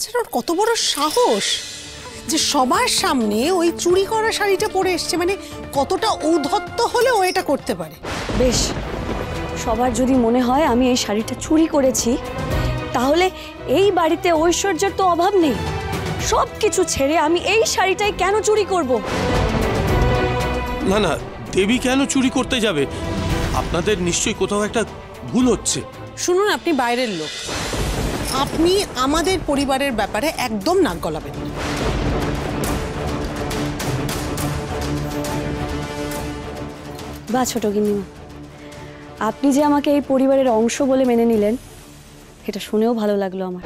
তাছাড়া ওর কত বড় সাহস যে সবার সামনে ওই চুরি করা শাড়িটা পরে এসছে, মানে কতটা ঔদ্ধত্য হলে ও এটা করতে পারে। বেশ, সবার যদি মনে হয় আমি এই শাড়িটা চুরি করেছি, তাহলে এই বাড়িতে ঐশ্বর্যের তো অভাব নেই। সব কিছু ছেড়ে আমি এই শাড়িটাই কেন চুরি করব? না না, দেবী কেন চুরি করতে যাবে? আপনাদের নিশ্চয়ই কোথাও একটা ভুল হচ্ছে। শুনুন, আপনি বাইরের লোক, আপনি আমাদের পরিবারের ব্যাপারে একদম নাক গলাবেন না। বা ছোট গিন্নিমা, আপনি যে আমাকে এই পরিবারের অংশ বলে মেনে নিলেন, এটা শুনেও ভালো লাগলো আমার।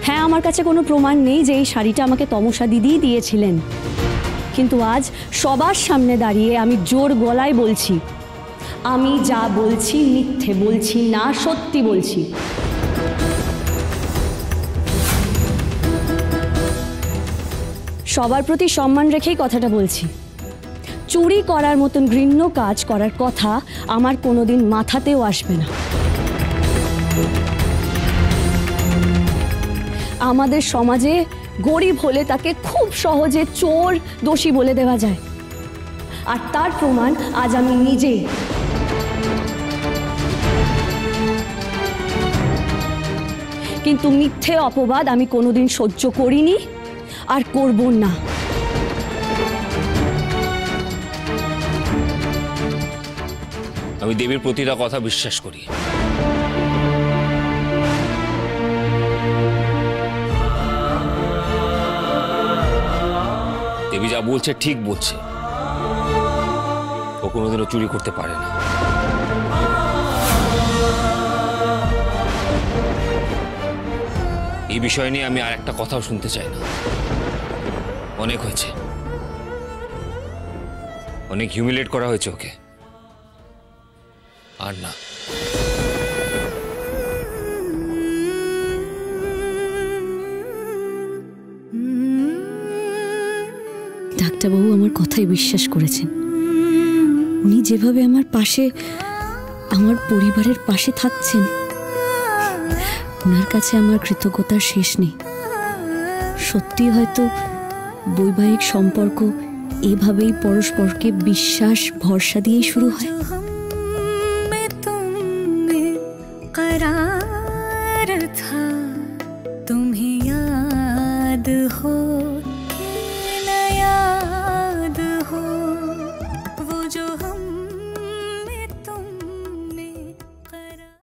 হ্যাঁ, আমার কাছে কোনো প্রমাণ নেই যে এই শাড়িটা আমাকে তমসা দিদিই দিয়েছিলেন, কিন্তু আজ সবার সামনে দাঁড়িয়ে আমি জোর গলায় বলছি, আমি যা বলছি মিথ্যে বলছি না, সত্যি বলছি। সবার প্রতি সম্মান রেখেই কথাটা বলছি। চুরি করার মতন ঘৃণ্য কাজ করার কথা আমার কোনোদিন মাথাতেও আসবে না। আমাদের সমাজে গরিব হলে তাকে খুব সহজে চোর, দোষী বলে দেওয়া যায়, আর তার প্রমাণ আজ আমি নিজেই। কিন্তু মিথ্যে অপবাদ আমি কোনোদিন সহ্য করিনি আর করব না। আমি দেবীর প্রতিটা কথা বিশ্বাস করি। দেবী যা বলছে ঠিক বলছে, ও কোনোদিনও চুরি করতে পারে না। এই বিষয় নিয়ে আমি আর একটা কথাও শুনতে চাই না। অনেক হয়েছে, অনেক হিউমিলেট করা হয়েছে ওকে, আর না। ডাক্তারবাবু আমার কথাই বিশ্বাস করেছেন। উনি যেভাবে আমার পাশে, আমার পরিবারের পাশে থাকছেন, ওনার কাছে আমার কৃতজ্ঞতার শেষ নেই। সত্যি হয়তো বৈবাহিক সম্পর্ক এভাবেই পরস্পরকে বিশ্বাস ভরসা দিয়েই শুরু হয়।